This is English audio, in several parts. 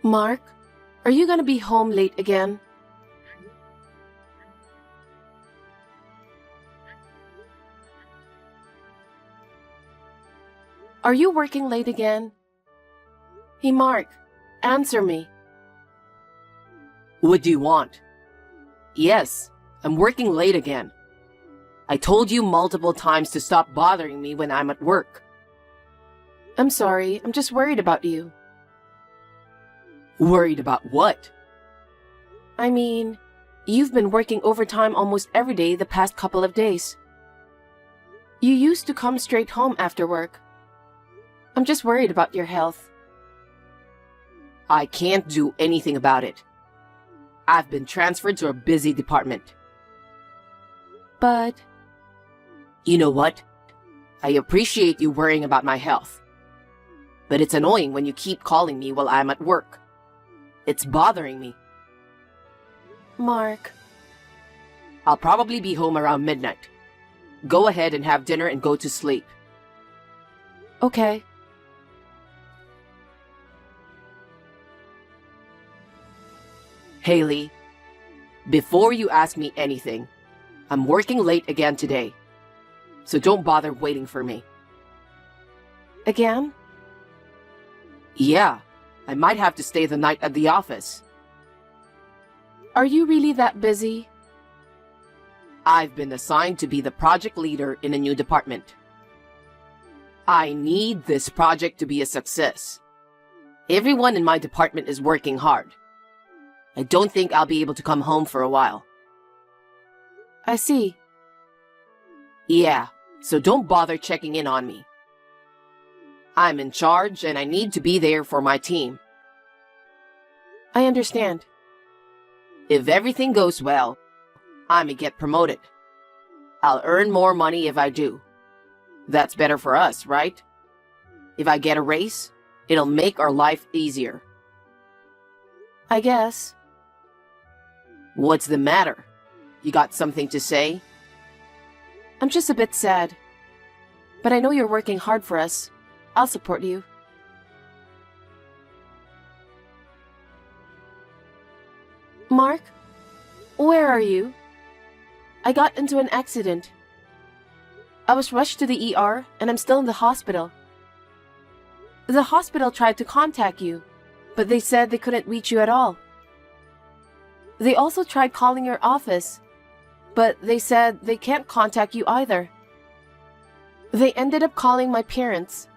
Mark, are you gonna be home late again? Are you working late again? Hey, Mark, answer me. What do you want? Yes, I'm working late again. I told you multiple times to stop bothering me when I'm at work. I'm sorry, I'm just worried about you. Worried about what? I mean, you've been working overtime almost every day the past couple of days. You used to come straight home after work. I'm just worried about your health. I can't do anything about it. I've been transferred to a busy department. But You know what? I appreciate you worrying about my health. But it's annoying when you keep calling me while I'm at work. It's bothering me. Mark, I'll probably be home around midnight. Go ahead and have dinner and go to sleep. okay. Haley, before you ask me anything, I'm working late again today. So don't bother waiting for me. Again? Yeah, I might have to stay the night at the office. Are you really that busy? I've been assigned to be the project leader in a new department. I need this project to be a success. Everyone in my department is working hard. I don't think I'll be able to come home for a while. I see. Yeah, so don't bother checking in on me. I'm in charge and I need to be there for my team. I understand. If everything goes well, I may get promoted. I'll earn more money if I do. That's better for us, right? If I get a raise, it'll make our life easier. I guess. What's the matter? You got something to say? I'm just a bit sad. But I know you're working hard for us. I'll support you. Mark, where are you? I got into an accident. I was rushed to the ER and I'm still in the hospital. The hospital tried to contact you, but they said they couldn't reach you at all. They also tried calling your office, but they said they can't contact you either. They ended up calling my parents,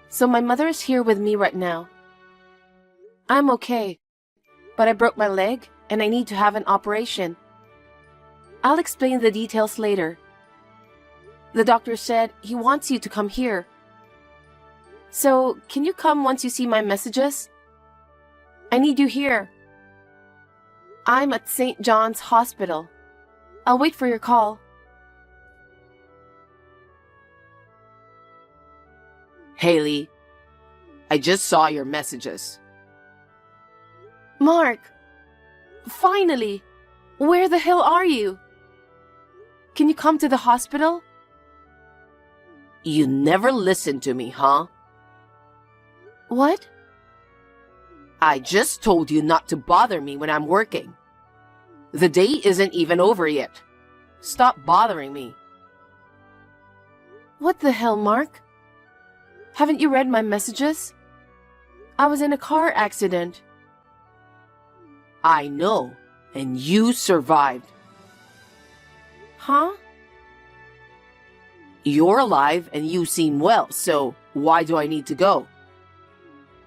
so my mother is here with me right now. I'm okay, but I broke my leg and I need to have an operation. I'll explain the details later. The doctor said he wants you to come here. So, can you come once you see my messages? I need you here. I'm at St. John's Hospital. I'll wait for your call. Haley, I just saw your messages. Mark! Finally! Where the hell are you? Can you come to the hospital? You never listen to me, huh? What? I just told you not to bother me when I'm working. The day isn't even over yet. Stop bothering me. What the hell, Mark? Haven't you read my messages? I was in a car accident. I know, and you survived. Huh? You're alive and you seem well, so why do I need to go?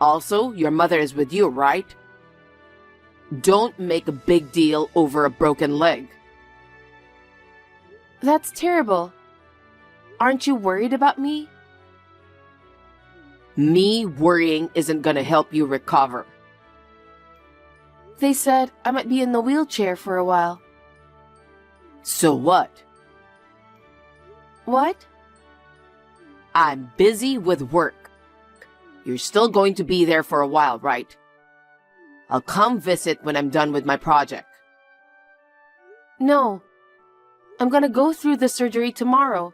Also, your mother is with you, right? Don't make a big deal over a broken leg. That's terrible. Aren't you worried about me? Me worrying isn't gonna help you recover. They said I might be in the wheelchair for a while. So what? What? I'm busy with work. You're still going to be there for a while, right? I'll come visit when I'm done with my project. No. I'm gonna go through the surgery tomorrow.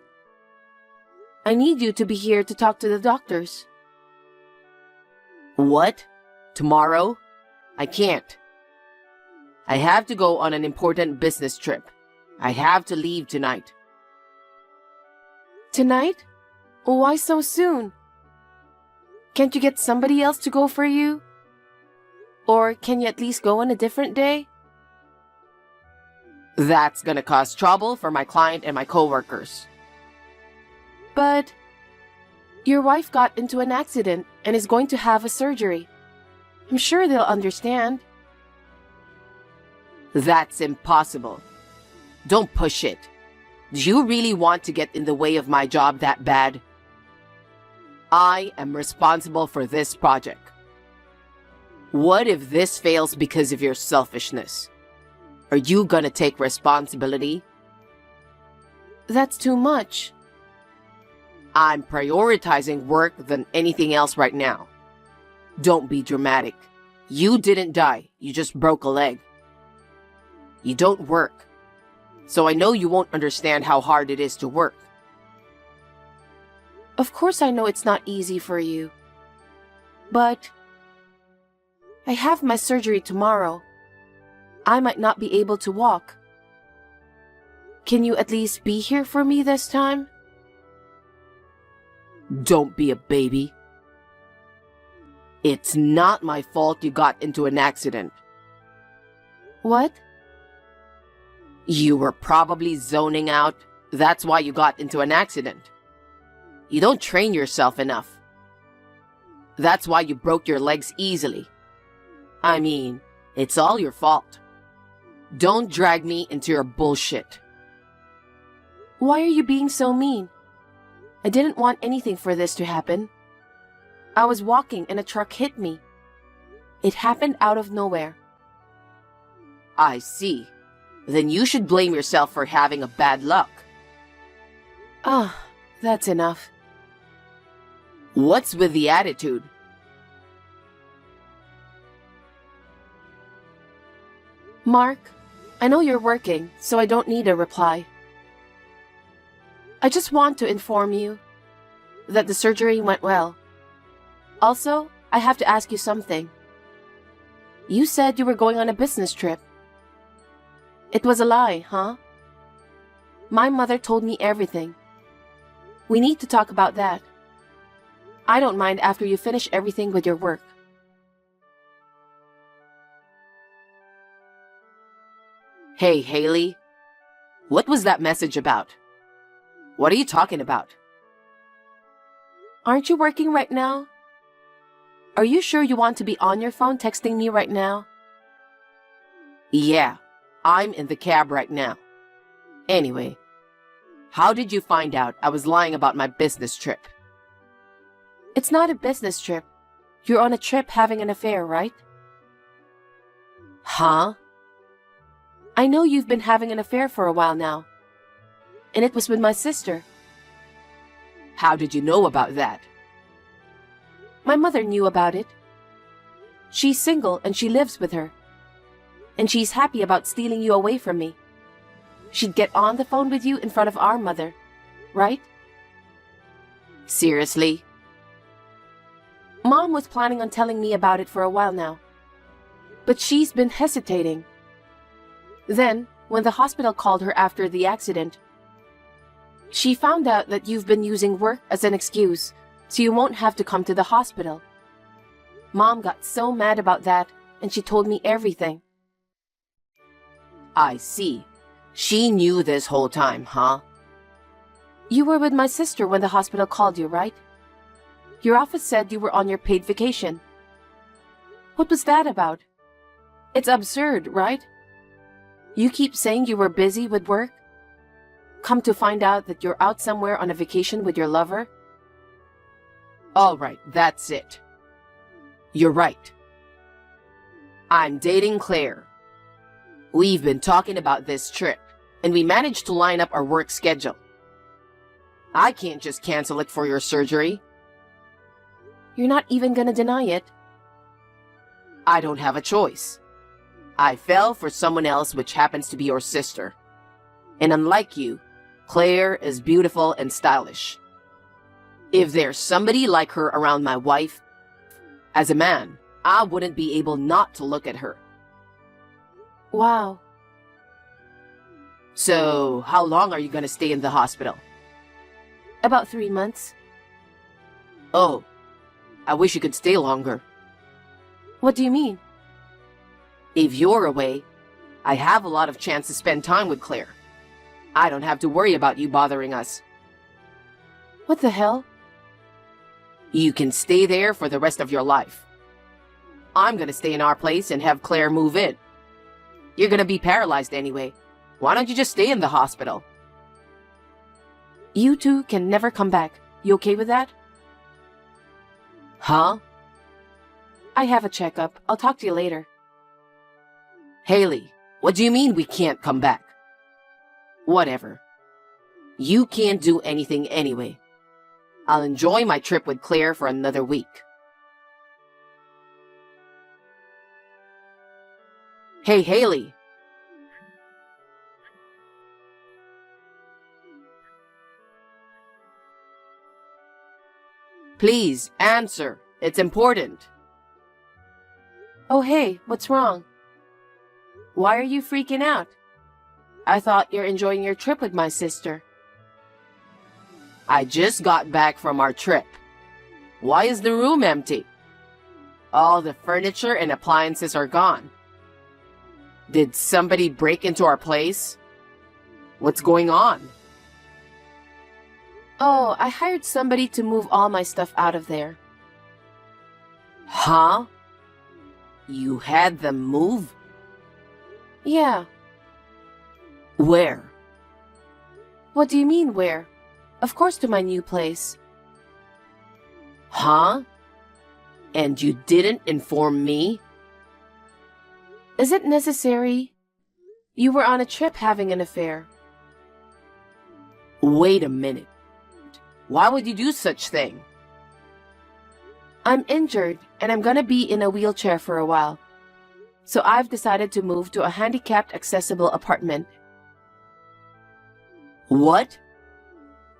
I need you to be here to talk to the doctors. What? Tomorrow? I can't. I have to go on an important business trip. I have to leave tonight. Tonight? Why so soon? Can't you get somebody else to go for you? Or can you at least go on a different day? That's gonna cause trouble for my client and my coworkers. But your wife got into an accident and is going to have a surgery. I'm sure they'll understand. That's impossible. Don't push it. Do you really want to get in the way of my job that bad? I am responsible for this project. What if this fails because of your selfishness? Are you gonna take responsibility? That's too much. I'm prioritizing work than anything else right now. Don't be dramatic. You didn't die, you just broke a leg. You don't work. So I know you won't understand how hard it is to work. Of course I know it's not easy for you. But I have my surgery tomorrow. I might not be able to walk. Can you at least be here for me this time? Don't be a baby. It's not my fault you got into an accident. What? You were probably zoning out. That's why you got into an accident. You don't train yourself enough. That's why you broke your legs easily. I mean, it's all your fault. Don't drag me into your bullshit. Why are you being so mean? I didn't want anything for this to happen. I was walking and a truck hit me. It happened out of nowhere. I see. Then you should blame yourself for having a bad luck. That's enough. What's with the attitude? Mark, I know you're working, so I don't need a reply. I just want to inform you that the surgery went well. Also, I have to ask you something. You said you were going on a business trip. It was a lie, huh? My mother told me everything. We need to talk about that. I don't mind after you finish everything with your work. Hey, Haley. What was that message about? What are you talking about? Aren't you working right now? Are you sure you want to be on your phone texting me right now? Yeah, I'm in the cab right now. Anyway, how did you find out I was lying about my business trip? It's not a business trip. You're on a trip having an affair, right? Huh? I know you've been having an affair for a while now. And it was with my sister. How did you know about that? My mother knew about it. She's single and she lives with her. And she's happy about stealing you away from me. She'd get on the phone with you in front of our mother, right? Seriously? Mom was planning on telling me about it for a while now. But she's been hesitating. Then, when the hospital called her after the accident, she found out that you've been using work as an excuse, so you won't have to come to the hospital. Mom got so mad about that, and she told me everything. I see. She knew this whole time, huh? You were with my sister when the hospital called you, right? Your office said you were on your paid vacation. What was that about? It's absurd, right? You keep saying you were busy with work. Come to find out that you're out somewhere on a vacation with your lover. All right, that's it. You're right. I'm dating Claire. We've been talking about this trip, and we managed to line up our work schedule. I can't just cancel it for your surgery. You're not even gonna deny it. I don't have a choice. I fell for someone else, which happens to be your sister. And unlike you, Claire is beautiful and stylish. If there's somebody like her around my wife, as a man, I wouldn't be able not to look at her. Wow. So, how long are you gonna stay in the hospital? About 3 months. Oh, I wish you could stay longer. What do you mean? If you're away, I have a lot of chance to spend time with Claire. I don't have to worry about you bothering us. What the hell? You can stay there for the rest of your life. I'm gonna stay in our place and have Claire move in. You're gonna be paralyzed anyway. Why don't you just stay in the hospital? You two can never come back. You okay with that? Huh? I have a checkup. I'll talk to you later. Haley, what do you mean we can't come back? Whatever. You can't do anything anyway. I'll enjoy my trip with Claire for another week. Hey, Haley. Please, answer. It's important. Oh hey, what's wrong? Why are you freaking out? I thought you're enjoying your trip with my sister. I just got back from our trip. Why is the room empty? All the furniture and appliances are gone. Did somebody break into our place? What's going on? Oh, I hired somebody to move all my stuff out of there. Huh? You had them move? Yeah. Where? What do you mean, where? Of course, to my new place. Huh? And you didn't inform me? Is it necessary? You were on a trip having an affair. Wait a minute. Why would you do such thing? I'm injured, and I'm gonna be in a wheelchair for a while. So I've decided to move to a handicapped accessible apartment. What?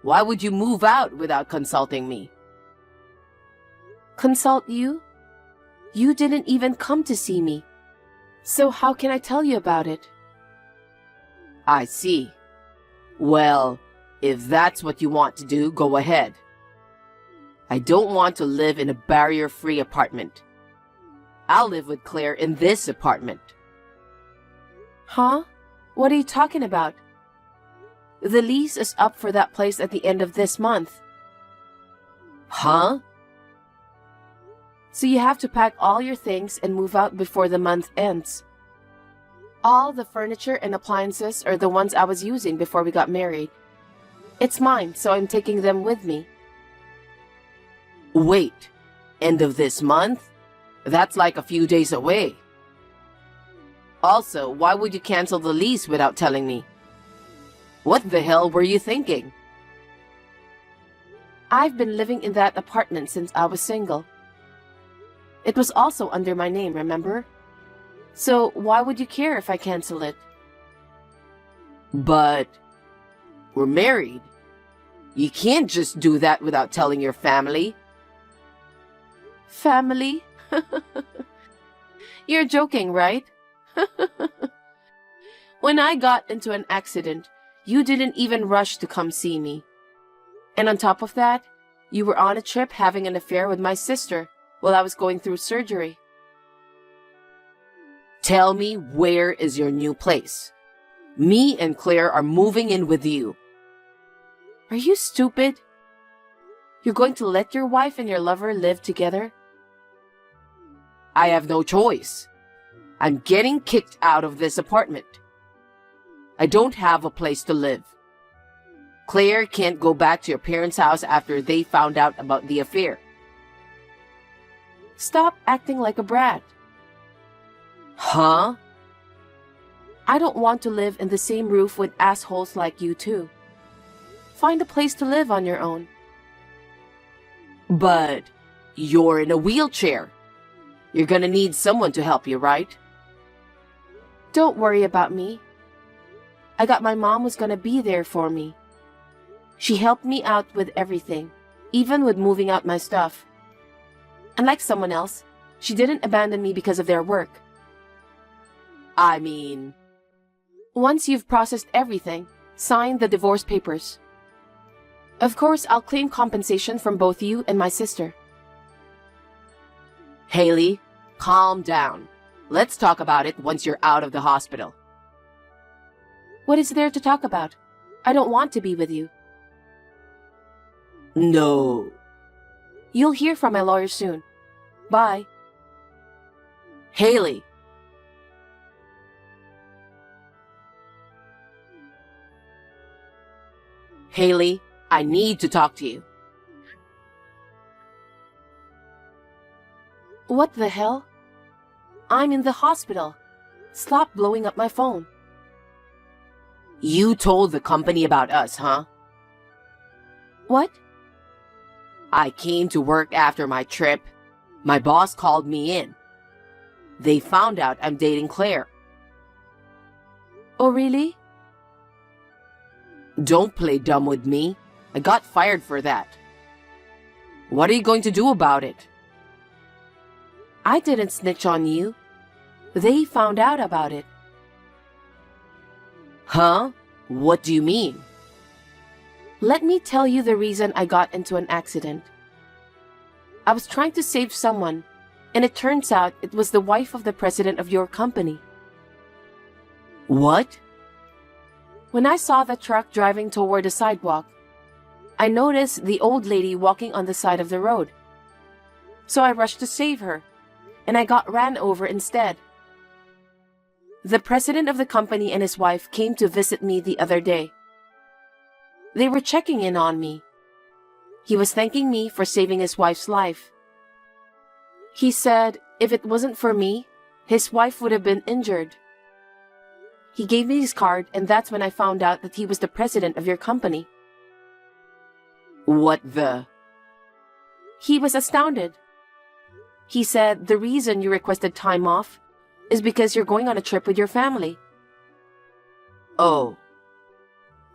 Why would you move out without consulting me? Consult you? You didn't even come to see me. So how can I tell you about it? I see. Well, if that's what you want to do, go ahead. I don't want to live in a barrier-free apartment. I'll live with Claire in this apartment. Huh? What are you talking about? The lease is up for that place at the end of this month. Huh? So you have to pack all your things and move out before the month ends. All the furniture and appliances are the ones I was using before we got married. It's mine, so I'm taking them with me. Wait, end of this month? That's like a few days away. Also, why would you cancel the lease without telling me? What the hell were you thinking? I've been living in that apartment since I was single. It was also under my name, remember? So why would you care if I cancel it? But we're married. You can't just do that without telling your family. Family? You're joking, right? When I got into an accident, you didn't even rush to come see me. And on top of that, you were on a trip having an affair with my sister while I was going through surgery. Tell me, where is your new place? Me and Claire are moving in with you. Are you stupid? You're going to let your wife and your lover live together? I have no choice. I'm getting kicked out of this apartment. I don't have a place to live. Claire can't go back to your parents' house after they found out about the affair. Stop acting like a brat. Huh? I don't want to live in the same roof with assholes like you too. Find a place to live on your own. But you're in a wheelchair. You're gonna need someone to help you, right? Don't worry about me. I got my mom who's gonna be there for me. She helped me out with everything, even with moving out my stuff. Unlike someone else, She didn't abandon me because of their work. I mean, Once you've processed everything, sign the divorce papers. Of course, I'll claim compensation from both you and my sister. Haley, calm down. Let's talk about it once you're out of the hospital. What is there to talk about? I don't want to be with you. No. You'll hear from my lawyer soon. Bye. Haley. Haley, I need to talk to you. What the hell? I'm in the hospital. Stop blowing up my phone. You told the company about us, huh? What? I came to work after my trip. My boss called me in. They found out I'm dating Claire. Oh, really? Don't play dumb with me. I got fired for that. What are you going to do about it? I didn't snitch on you. They found out about it. Huh? What do you mean? Let me tell you the reason I got into an accident. I was trying to save someone, and it turns out it was the wife of the president of your company. What? When I saw the truck driving toward the sidewalk, I noticed the old lady walking on the side of the road. So I rushed to save her, and I got ran over instead. The president of the company and his wife came to visit me the other day. They were checking in on me. He was thanking me for saving his wife's life. He said if it wasn't for me, his wife would have been injured. He gave me his card, and that's when I found out that he was the president of your company. What the? He was astounded. He said the reason you requested time off is because you're going on a trip with your family. Oh.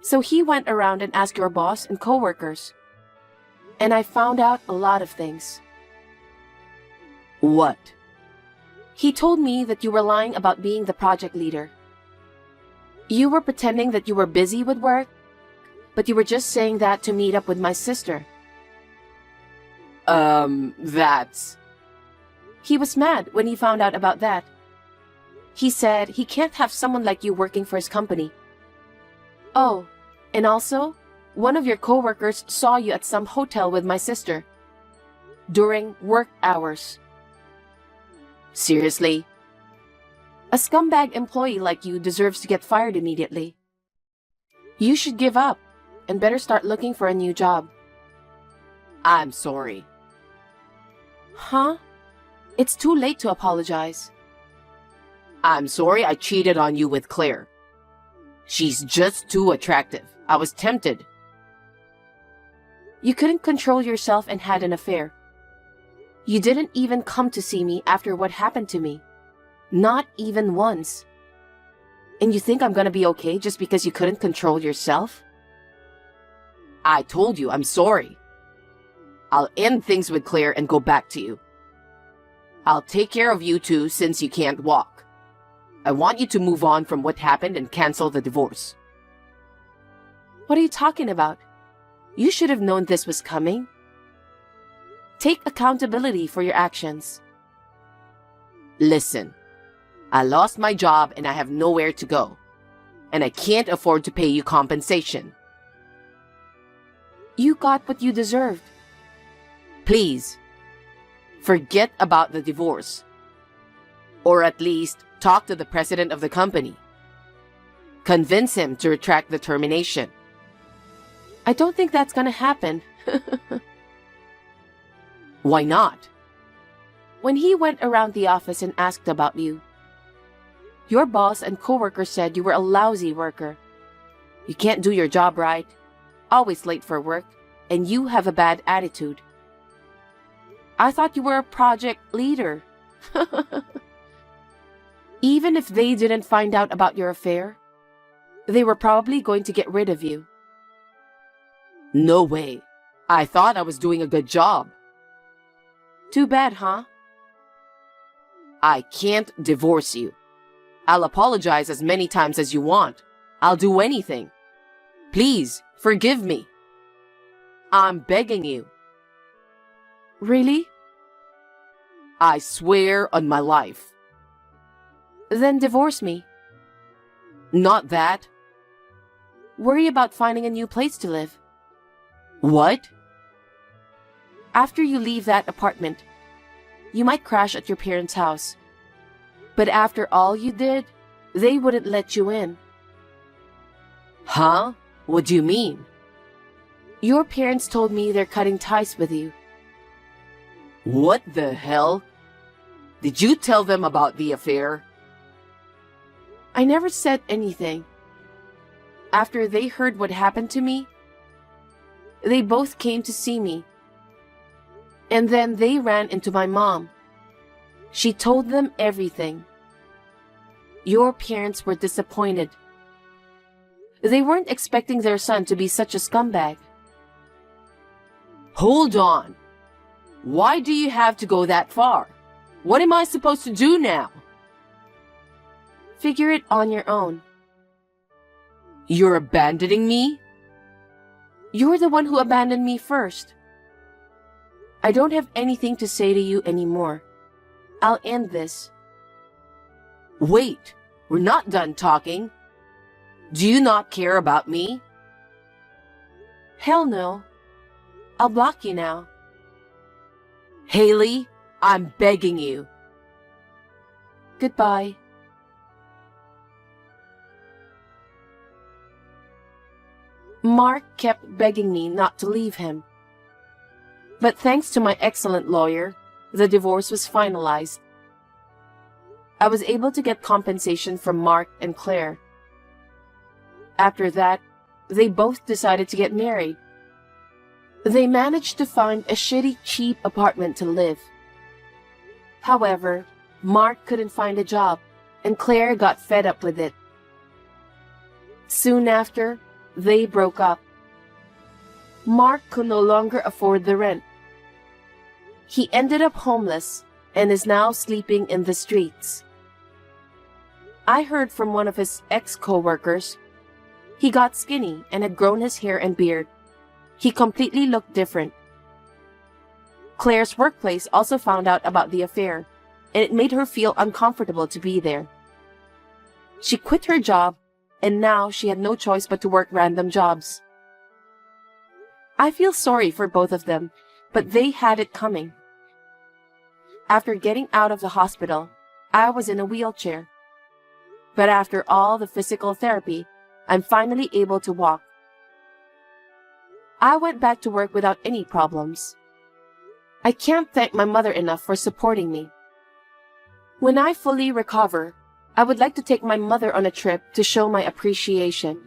So he went around and asked your boss and coworkers. And I found out a lot of things. What? He told me that you were lying about being the project leader. You were pretending that you were busy with work, but you were just saying that to meet up with my sister. That's... He was mad when he found out about that. He said he can't have someone like you working for his company. Oh, and also, one of your coworkers saw you at some hotel with my sister during work hours. Seriously? A scumbag employee like you deserves to get fired immediately. You should give up and better start looking for a new job. I'm sorry. Huh? It's too late to apologize. I'm sorry I cheated on you with Claire. She's just too attractive. I was tempted. You couldn't control yourself and had an affair. You didn't even come to see me after what happened to me. Not even once. And you think I'm gonna be okay just because you couldn't control yourself? I told you I'm sorry. I'll end things with Claire and go back to you. I'll take care of you two since you can't walk. I want you to move on from what happened and cancel the divorce. What are you talking about? You should have known this was coming. Take accountability for your actions. Listen, I lost my job and I have nowhere to go. And I can't afford to pay you compensation. You got what you deserved. Please, forget about the divorce. Or at least talk to the president of the company. Convince him to retract the termination. I don't think that's gonna happen. Why not? When he went around the office and asked about you, your boss and coworkers said you were a lousy worker. You can't do your job right, always late for work, and you have a bad attitude. I thought you were a project leader. Even if they didn't find out about your affair, they were probably going to get rid of you. No way. I thought I was doing a good job. Too bad, huh? I can't divorce you. I'll apologize as many times as you want. I'll do anything. Please, forgive me. I'm begging you. Really? I swear on my life. Then divorce me. Not that. Worry about finding a new place to live. What? After you leave that apartment, you might crash at your parents' house. But after all you did, they wouldn't let you in. Huh? What do you mean? Your parents told me they're cutting ties with you. What the hell? Did you tell them about the affair? I never said anything. After they heard what happened to me, they both came to see me. And then they ran into my mom. She told them everything. Your parents were disappointed. They weren't expecting their son to be such a scumbag. Hold on. Why do you have to go that far? What am I supposed to do now? Figure it on your own. You're abandoning me? You're the one who abandoned me first. I don't have anything to say to you anymore. I'll end this. Wait, we're not done talking. Do you not care about me? Hell no. I'll block you now. Haley, I'm begging you. Goodbye. Mark kept begging me not to leave him. But thanks to my excellent lawyer, the divorce was finalized. I was able to get compensation from Mark and Claire. After that, they both decided to get married. They managed to find a shitty, cheap apartment to live. However, Mark couldn't find a job, and Claire got fed up with it. Soon after, they broke up. Mark could no longer afford the rent. He ended up homeless and is now sleeping in the streets. I heard from one of his ex-coworkers. He got skinny and had grown his hair and beard. He completely looked different. Claire's workplace also found out about the affair, and it made her feel uncomfortable to be there. She quit her job, and now she had no choice but to work random jobs. I feel sorry for both of them, but they had it coming. After getting out of the hospital, I was in a wheelchair. But after all the physical therapy, I'm finally able to walk. I went back to work without any problems. I can't thank my mother enough for supporting me. When I fully recover, I would like to take my mother on a trip to show my appreciation.